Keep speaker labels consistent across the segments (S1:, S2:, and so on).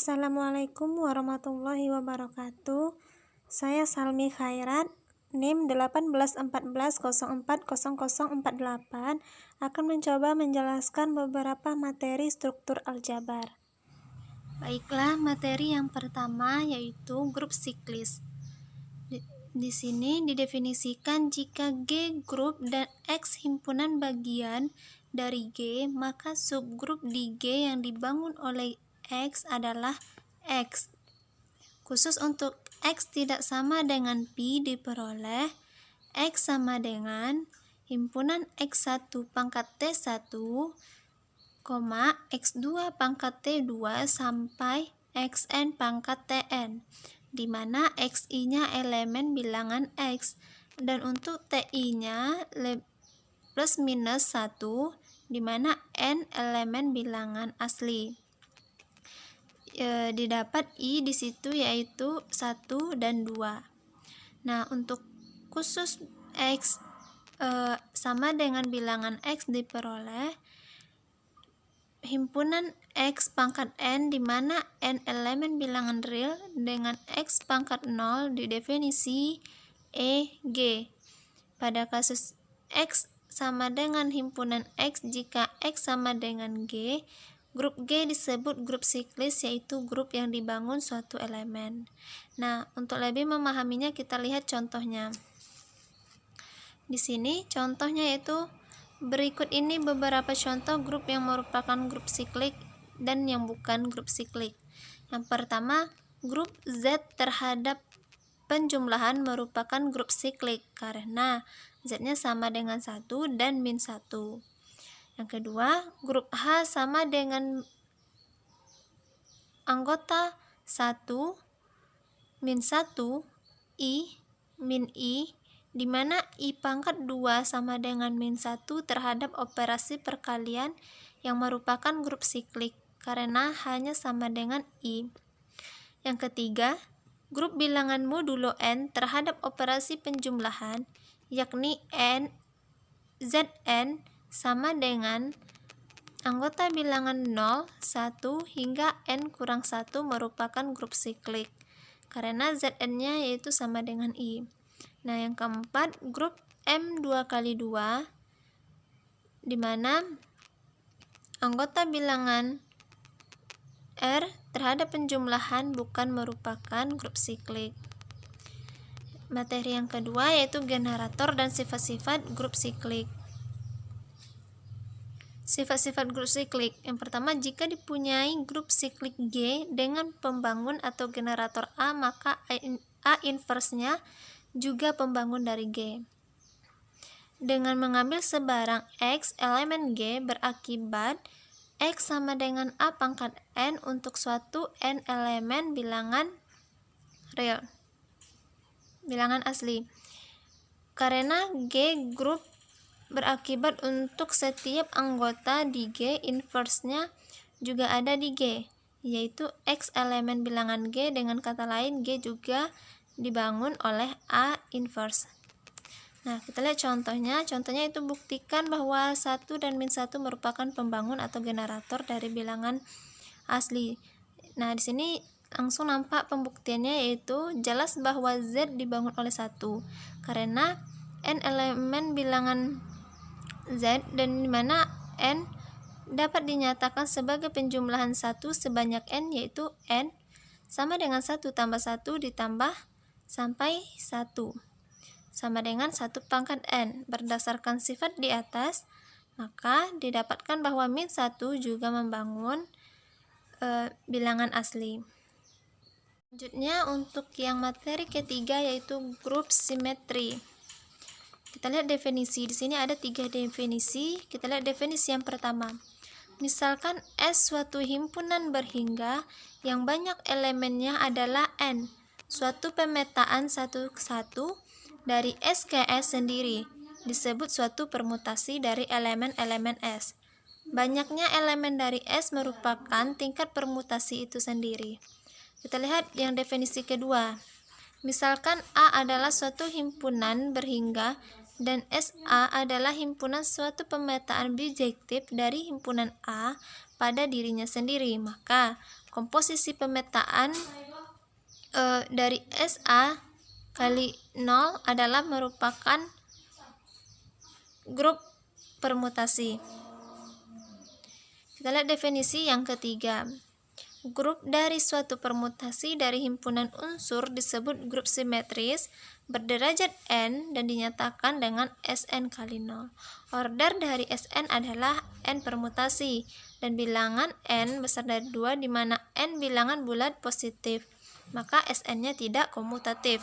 S1: Assalamualaikum warahmatullahi wabarakatuh. Saya Salmi Khairat, NIM 1814040048 akan mencoba menjelaskan beberapa materi struktur aljabar. Baiklah, materi yang pertama yaitu grup siklis. Di sini didefinisikan jika G grup dan X himpunan bagian dari G, maka subgrup di G yang dibangun oleh X adalah X. Khusus untuk X tidak sama dengan Pi diperoleh X sama dengan himpunan X1 pangkat T1, X2 pangkat T2 sampai Xn pangkat Tn, di mana Xi-nya elemen bilangan X, dan untuk Ti-nya plus minus 1, di mana N elemen bilangan asli. Didapat I di situ yaitu 1 dan 2. Nah, untuk khusus X sama dengan bilangan X diperoleh himpunan X pangkat N, di mana N elemen bilangan real dengan X pangkat 0 didefinisi EG. Pada kasus X sama dengan himpunan X, jika X sama dengan G, grup G disebut grup siklis, yaitu grup yang dibangun suatu elemen. Nah, untuk lebih memahaminya kita lihat contohnya. Di sini contohnya yaitu berikut ini beberapa contoh grup yang merupakan grup siklik dan yang bukan grup siklik. Yang pertama, grup Z terhadap penjumlahan merupakan grup siklik karena Z-nya sama dengan 1 dan min 1. Yang kedua, grup H sama dengan anggota 1, min 1, I, min I, di mana I pangkat 2 sama dengan min 1 terhadap operasi perkalian yang merupakan grup siklik karena hanya sama dengan I. Yang ketiga, grup bilangan modulo N terhadap operasi penjumlahan, yakni N, Zn sama dengan anggota bilangan 0, 1, hingga N kurang 1 merupakan grup siklik karena Zn-nya yaitu sama dengan I. Nah, yang keempat, grup M 2 kali 2, di mana anggota bilangan R terhadap penjumlahan bukan merupakan grup siklik. Materi yang kedua yaitu generator dan sifat-sifat grup siklik. Sifat-sifat grup siklik. Yang pertama, jika dipunyai grup siklik G dengan pembangun atau generator A, maka A inverse-nya juga pembangun dari G. Dengan mengambil sebarang X elemen G berakibat X sama dengan A pangkat N untuk suatu N elemen bilangan real, bilangan asli. Karena G grup berakibat untuk setiap anggota di G, inverse-nya juga ada di G, yaitu X elemen bilangan G. Dengan kata lain, G juga dibangun oleh A inverse. Nah, kita lihat contohnya. Contohnya itu buktikan bahwa 1 dan min 1 merupakan pembangun atau generator dari bilangan asli. Nah, di sini langsung nampak pembuktiannya, yaitu jelas bahwa Z dibangun oleh 1 karena N elemen bilangan Z, dan dimana N dapat dinyatakan sebagai penjumlahan 1 sebanyak N, yaitu N sama dengan 1 tambah 1 ditambah sampai 1 sama dengan 1 pangkat N. Berdasarkan sifat di atas, maka didapatkan bahwa min 1 juga membangun bilangan asli. Selanjutnya untuk yang materi ketiga yaitu grup simetri. Kita lihat definisi. Di sini ada 3 definisi. Kita lihat definisi yang pertama. Misalkan S suatu himpunan berhingga yang banyak elemennya adalah N, suatu pemetaan 1 ke 1 dari S ke S sendiri disebut suatu permutasi dari elemen-elemen S. Banyaknya elemen dari S merupakan tingkat permutasi itu sendiri. Kita lihat yang definisi kedua. Misalkan A adalah suatu himpunan berhingga dan SA adalah himpunan suatu pemetaan bijektif dari himpunan A pada dirinya sendiri, maka komposisi pemetaan dari SA kali 0 adalah merupakan grup permutasi. Kita lihat definisi yang ketiga. Grup dari suatu permutasi dari himpunan unsur disebut grup simetris berderajat n dan dinyatakan dengan Sn kali 0. Order dari Sn adalah n permutasi dan bilangan n besar dari 2 di mana n bilangan bulat positif, maka Sn-nya tidak komutatif.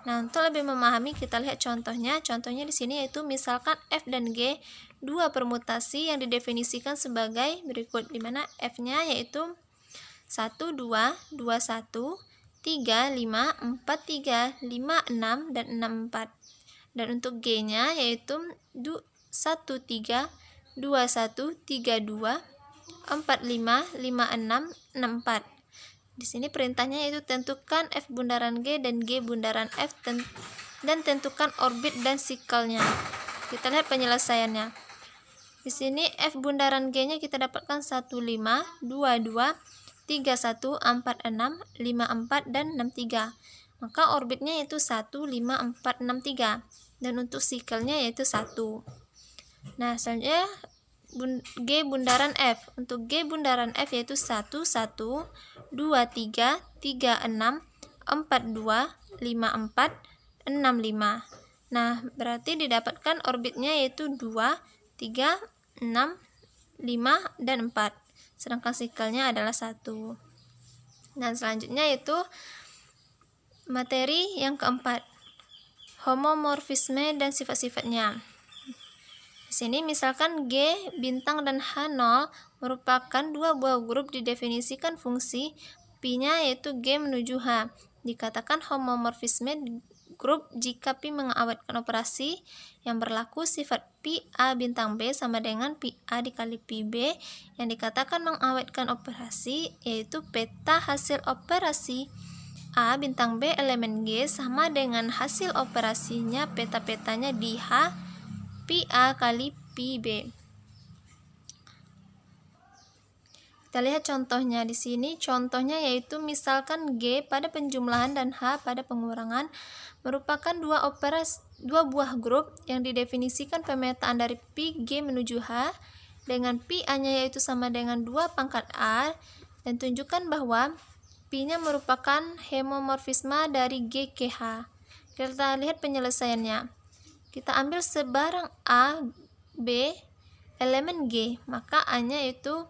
S1: Nah, untuk lebih memahami kita lihat contohnya. Contohnya di sini yaitu misalkan F dan G dua permutasi yang didefinisikan sebagai berikut, di mana F-nya yaitu 1, 2, 2, 1, 3, 5, 4, 3, 5, 6, dan 6, 4. Dan untuk G-nya yaitu 1, 3, 2, 1, 3, 2, 4, 5, 5, 6, 6, 4. Di sini perintahnya yaitu tentukan F bundaran G dan G bundaran F dan tentukan orbit dan sikelnya. Kita lihat penyelesaiannya. Di sini F bundaran G-nya kita dapatkan 1, 5, 2, 2, 3, 1, 4, 6, 5, 4, dan 6, 3. Maka orbitnya yaitu 1, 5, 4, 6, 3. Dan untuk sikelnya yaitu 1. Nah, selanjutnya G bundaran F. Untuk G bundaran F yaitu 1, 1, 2, 3, 3, 6, 4, 2, 5, 4, 6, 5. Nah, berarti didapatkan orbitnya yaitu 2, 3, 6, 5, dan 4. Sedangkan sikelnya adalah 1. Dan selanjutnya yaitu materi yang keempat, homomorfisme dan sifat-sifatnya. Di sini misalkan G, bintang, dan H0 merupakan dua buah grup didefinisikan fungsi Pi-nya yaitu G menuju H. Dikatakan homomorfisme grup jika Pi mengawetkan operasi yang berlaku sifat Pi A bintang B sama dengan Pi A dikali Pi B yang dikatakan mengawetkan operasi yaitu peta hasil operasi A bintang B elemen G sama dengan hasil operasinya peta-petanya di H Pi A kali Pi B. Kita lihat contohnya di sini. Contohnya yaitu misalkan G pada penjumlahan dan H pada pengurangan merupakan dua buah grup yang didefinisikan pemetaan dari Pi G menuju H dengan Pi A-nya yaitu sama dengan 2 pangkat A, dan tunjukkan bahwa Pi-nya merupakan homomorfisme dari G ke H. Kita lihat penyelesaiannya. Kita ambil sebarang A, B, elemen G, maka A-nya yaitu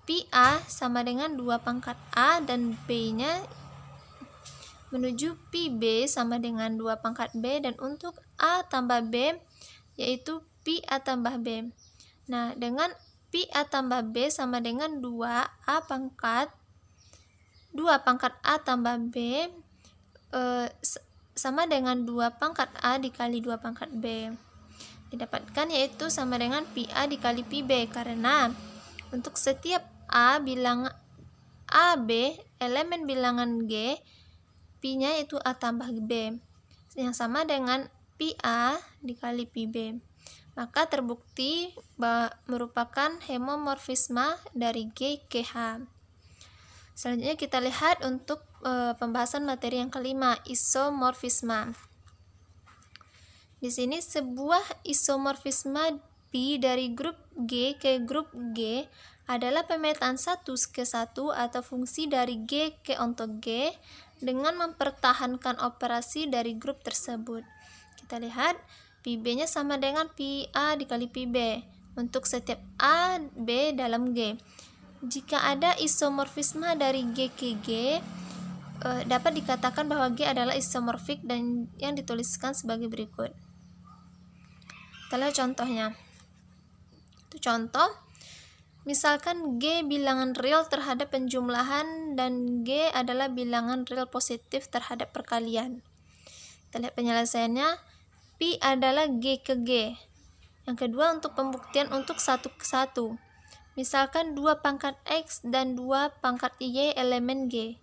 S1: Pi A sama dengan 2 pangkat A dan B-nya menuju Pi B sama dengan 2 pangkat B, dan untuk A tambah B yaitu Pi A tambah B. Nah, dengan Pi A tambah B sama dengan 2 pangkat A tambah B sama dengan 2 pangkat A dikali 2 pangkat B. Didapatkan yaitu sama dengan Pi A dikali Pi B, karena untuk setiap A bilangan AB elemen bilangan G, Pi-nya itu A tambah B yang sama dengan Pi A dikali Pi B. Maka terbukti merupakan homomorfisme dari G ke H. Selanjutnya kita lihat untuk pembahasan materi yang kelima, isomorfisme. Di sini sebuah isomorfisme Pi dari grup G ke grup G adalah pemetaan 1 ke 1 atau fungsi dari G ke onto G dengan mempertahankan operasi dari grup tersebut. Kita lihat Pi B-nya sama dengan Pi A dikali Pi B untuk setiap A, B dalam G. Jika ada isomorfisme dari G ke G, dapat dikatakan bahwa G adalah isomorfik dan yang dituliskan sebagai berikut. Kita lihat contohnya. Itu contoh, misalkan G bilangan real terhadap penjumlahan dan G adalah bilangan real positif terhadap perkalian. Kita lihat penyelesaiannya. Pi adalah G ke G. Yang kedua untuk pembuktian untuk 1 ke 1. Misalkan 2 pangkat X dan 2 pangkat Y elemen G,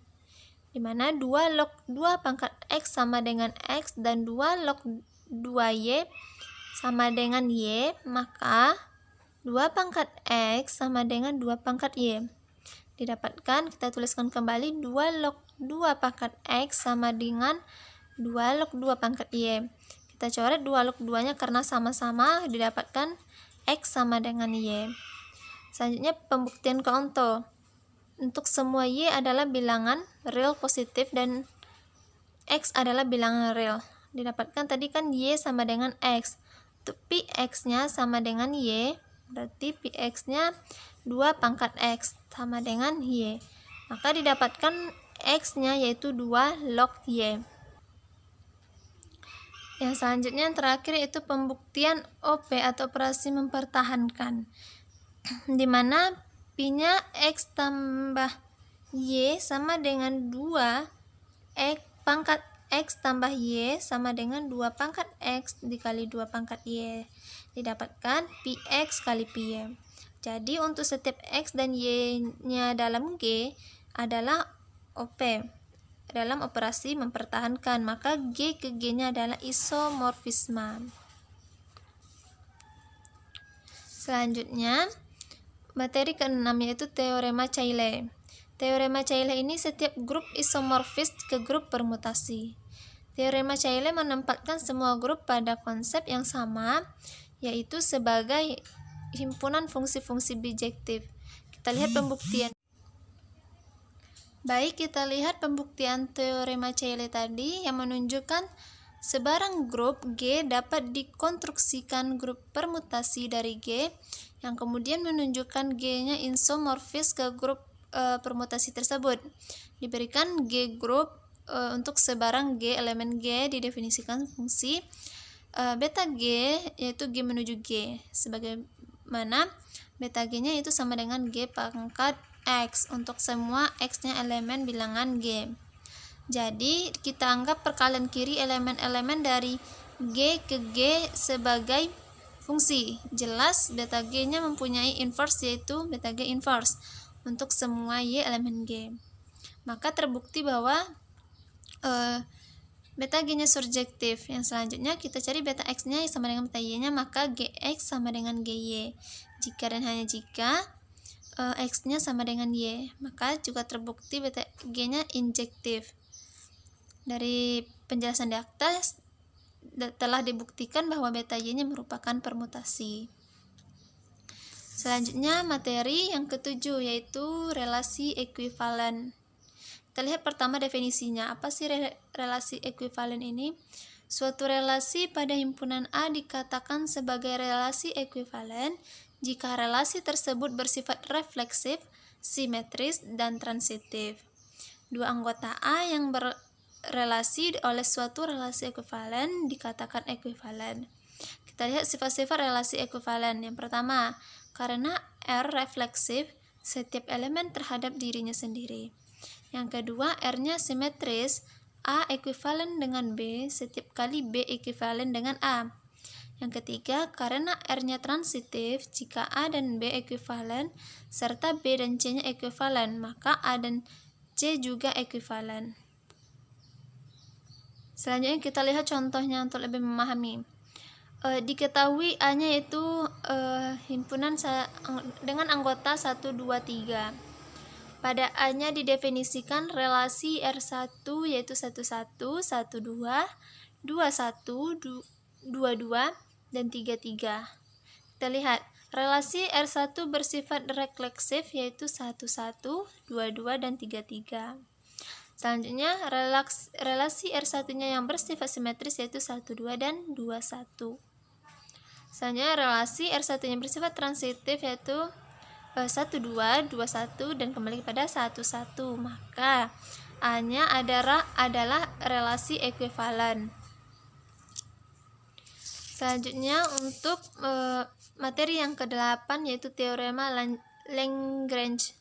S1: di mana 2 log 2 pangkat X sama dengan X dan 2 log 2Y sama dengan Y, maka 2 pangkat X sama dengan 2 pangkat Y. Didapatkan, kita tuliskan kembali 2 log 2 pangkat X sama dengan 2 log 2 pangkat Y. Kita coret 2 log 2-nya karena sama-sama, didapatkan X sama dengan Y. Selanjutnya pembuktian keonto. Untuk semua Y adalah bilangan real positif dan X adalah bilangan real. Didapatkan tadi kan Y sama dengan X. Untuk Px-nya sama dengan Y, berarti Px-nya 2 pangkat X sama dengan Y. Maka didapatkan X-nya yaitu 2 log Y. Yang selanjutnya yang terakhir yaitu pembuktian OP atau operasi mempertahankan, di mana Pi-nya X tambah Y sama dengan 2 pangkat X tambah Y sama dengan 2 pangkat X dikali 2 pangkat Y. Didapatkan Px kali Py. Jadi untuk setiap X dan Y-nya dalam G adalah OP dalam operasi mempertahankan, maka G ke G-nya adalah isomorfisme. Selanjutnya materi ke-6 yaitu teorema Cayley. Teorema Cayley ini setiap grup isomorfis ke grup permutasi. Teorema Cayley menempatkan semua grup pada konsep yang sama, yaitu sebagai himpunan fungsi-fungsi bijektif. Kita lihat pembuktian. Baik, kita lihat pembuktian teorema Cayley tadi yang menunjukkan sebarang grup G dapat dikonstruksikan grup permutasi dari G yang kemudian menunjukkan G-nya isomorfis ke grup permutasi tersebut. Diberikan G grup untuk sebarang G elemen G didefinisikan fungsi beta G yaitu G menuju G, sebagaimana beta G-nya itu sama dengan G pangkat X untuk semua X-nya elemen bilangan G. Jadi kita anggap perkalian kiri elemen-elemen dari G ke G sebagai fungsi. Jelas beta G-nya mempunyai inverse yaitu beta G inverse untuk semua Y elemen G. Maka terbukti bahwa beta G-nya surjektif. Yang selanjutnya kita cari beta X-nya sama dengan beta Y-nya, maka Gx sama dengan Gy. Jika dan hanya jika X-nya sama dengan Y, maka juga terbukti beta G-nya injektif. Dari penjelasan di atas telah dibuktikan bahwa beta Y-nya merupakan permutasi. Selanjutnya materi yang ke-7 yaitu relasi ekuivalen. Kita lihat pertama definisinya. Apa sih relasi ekuivalen ini? Suatu relasi pada himpunan A dikatakan sebagai relasi ekuivalen jika relasi tersebut bersifat refleksif, simetris, dan transitif. Dua anggota A yang berrelasi oleh suatu relasi ekuivalen dikatakan ekuivalen. Kita lihat sifat-sifat relasi ekuivalen. Yang pertama, karena R refleksif setiap elemen terhadap dirinya sendiri. Yang kedua, R-nya simetris, A ekuivalen dengan B setiap kali B ekuivalen dengan A. Yang ketiga, karena R-nya transitif, jika A dan B ekuivalen, serta B dan C-nya ekuivalen, maka A dan C juga ekuivalen. Selanjutnya kita lihat contohnya untuk lebih memahami. Diketahui A-nya yaitu himpunan dengan anggota 1, 2, 3. Pada A-nya didefinisikan relasi R1 yaitu 11, 12, 21, 22, dan 33. Kita lihat, relasi R1 bersifat refleksif yaitu 11, 22, dan 33. Selanjutnya, relasi R1-nya yang bersifat simetris yaitu 12 dan 21. Selanjutnya, relasi R1-nya bersifat transitif yaitu 12, 21, dan kembali kepada 11. Maka A-nya adalah relasi ekuivalen. Selanjutnya untuk materi yang ke-8 yaitu teorema Lagrange.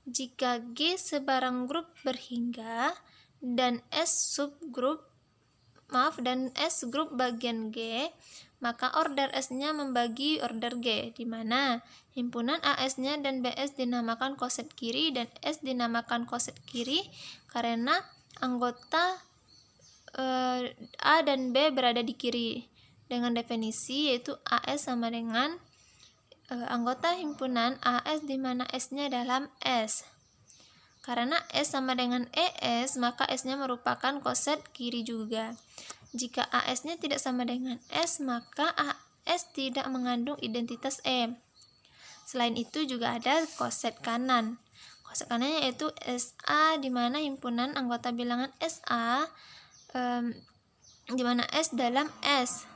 S1: Jika G sebarang grup berhingga dan S grup bagian G, maka order S-nya membagi order G, di mana himpunan AS-nya dan BS dinamakan koset kiri dan S dinamakan koset kiri karena anggota A dan B berada di kiri. Dengan definisi yaitu AS sama dengan anggota himpunan AS di mana S-nya dalam S. Karena S sama dengan ES, maka S-nya merupakan koset kiri juga. Jika AS-nya tidak sama dengan S, maka AS tidak mengandung identitas E. Selain itu juga ada koset kanan. Koset kanannya yaitu SA di mana himpunan anggota bilangan SA di mana S dalam S.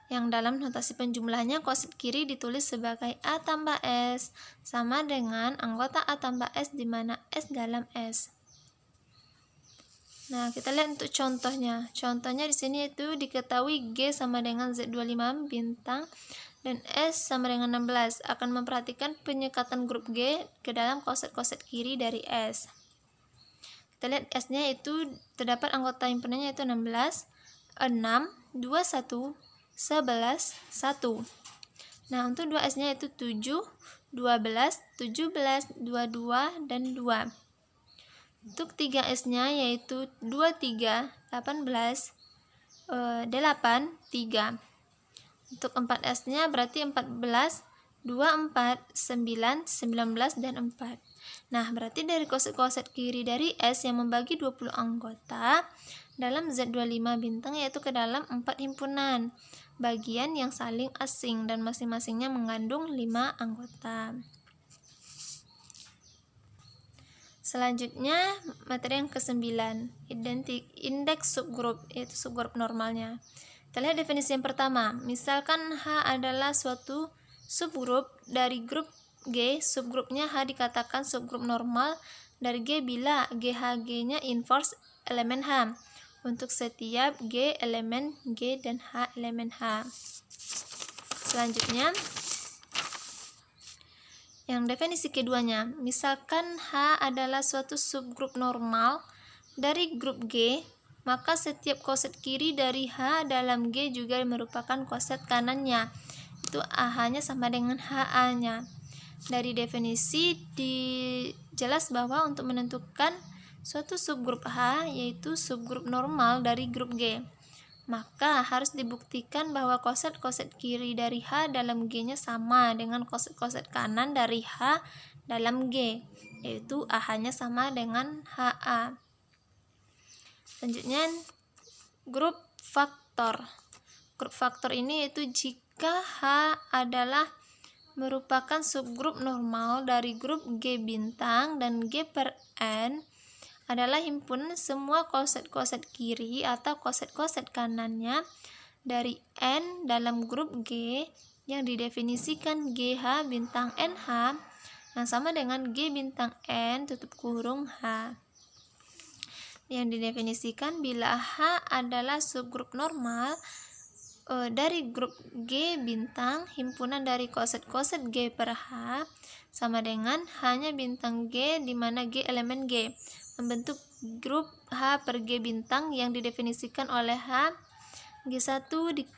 S1: Yang dalam notasi penjumlahnya koset kiri ditulis sebagai A tambah S sama dengan anggota A tambah S di mana S dalam S. Nah, kita lihat untuk contohnya. Contohnya di sini itu diketahui G sama dengan Z25 bintang dan S sama dengan 16. Akan memperhatikan penyekatan grup G ke dalam koset-koset kiri dari S. Kita lihat S-nya itu terdapat anggota himpunannya itu 16, 6, 21, 11, 1. Nah, untuk 2S-nya itu 7, 12, 17, 22, dan 2. Untuk 3S-nya yaitu 23, 18, 8, 3. Untuk 4S-nya berarti 14, 24, 9, 19, dan 4. Nah, berarti dari koset-koset kiri dari S yang membagi 20 anggota dalam Z25 bintang yaitu ke dalam 4 himpunan bagian yang saling asing dan masing-masingnya mengandung 5 anggota. Selanjutnya materi yang ke-9, indeks subgrup, yaitu subgrup normalnya. Kita lihat definisi yang pertama. Misalkan H adalah suatu subgrup dari grup G, subgrupnya H dikatakan subgrup normal dari G bila GHG-nya inverse elemen H untuk setiap G elemen G dan H elemen H. Selanjutnya, yang definisi keduanya, misalkan H adalah suatu subgrup normal dari grup G, maka setiap koset kiri dari H dalam G juga merupakan koset kanannya. Itu AH-nya sama dengan HA-nya. Dari definisi dijelas bahwa untuk menentukan suatu subgrup H yaitu subgrup normal dari grup G, maka harus dibuktikan bahwa koset-koset kiri dari H dalam G-nya sama dengan koset-koset kanan dari H dalam G, yaitu AH-nya sama dengan HA. Selanjutnya, grup faktor. Grup faktor ini yaitu jika H adalah merupakan subgrup normal dari grup G bintang dan G per N adalah himpunan semua koset-koset kiri atau koset-koset kanannya dari N dalam grup G yang didefinisikan GH bintang NH yang sama dengan G bintang N tutup kurung H. Yang didefinisikan bila H adalah subgrup normal dari grup G bintang, himpunan dari koset-koset G per H sama dengan H-nya bintang G di mana G elemen G membentuk grup H per G bintang yang didefinisikan oleh H G1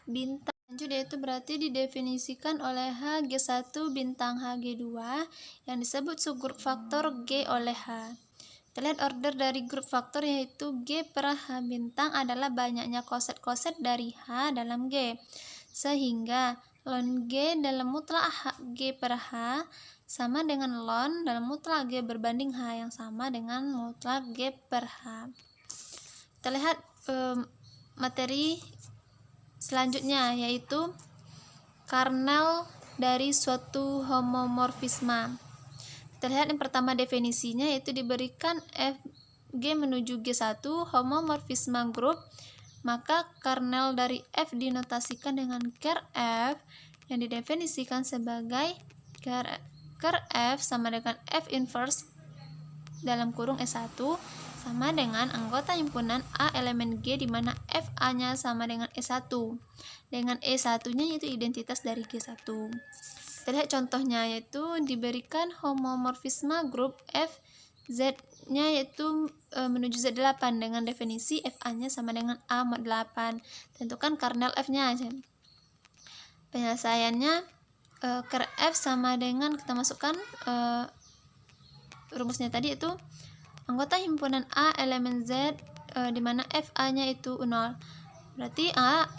S1: bintang. Lanjut, yaitu berarti didefinisikan oleh H G1 bintang H G2 yang disebut subgrup faktor G oleh H. Kita lihat order dari grup faktor yaitu G per H bintang adalah banyaknya koset-koset dari H dalam G, sehingga ln G dalam mutlak H G per H sama dengan ln dalam mutlak G berbanding H yang sama dengan mutlak G per H. Kita lihat materi selanjutnya yaitu kernel dari suatu homomorfisme. Kita lihat yang pertama definisinya yaitu diberikan F G menuju G1 homomorfisme grup, maka kernel dari F dinotasikan dengan ker F yang didefinisikan sebagai ker F sama dengan F inverse dalam kurung S1 sama dengan anggota himpunan A elemen G di mana FA-nya sama dengan E1 dengan E1-nya yaitu identitas dari G1. Kita lihat contohnya yaitu diberikan homomorfisme grup F Z-nya yaitu menuju Z8 dengan definisi FA-nya sama dengan A mod 8. Tentukan kernel F-nya. Penyelesaiannya ker F sama dengan kita masukkan rumusnya tadi itu anggota himpunan A elemen Z di mana FA-nya itu 0. Berarti A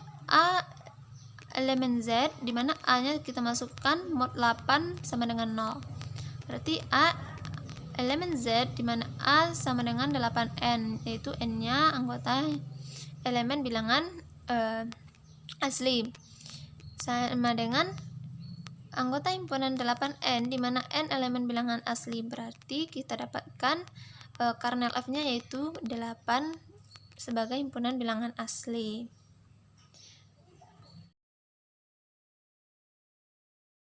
S1: elemen Z di mana A-nya kita masukkan mod 8 sama dengan 0. Berarti A elemen Z di mana A sama dengan 8N, yaitu N-nya anggota elemen bilangan asli, sama dengan anggota himpunan 8N di mana N elemen bilangan asli. Berarti kita dapatkan kernel F-nya yaitu 8 sebagai himpunan bilangan asli.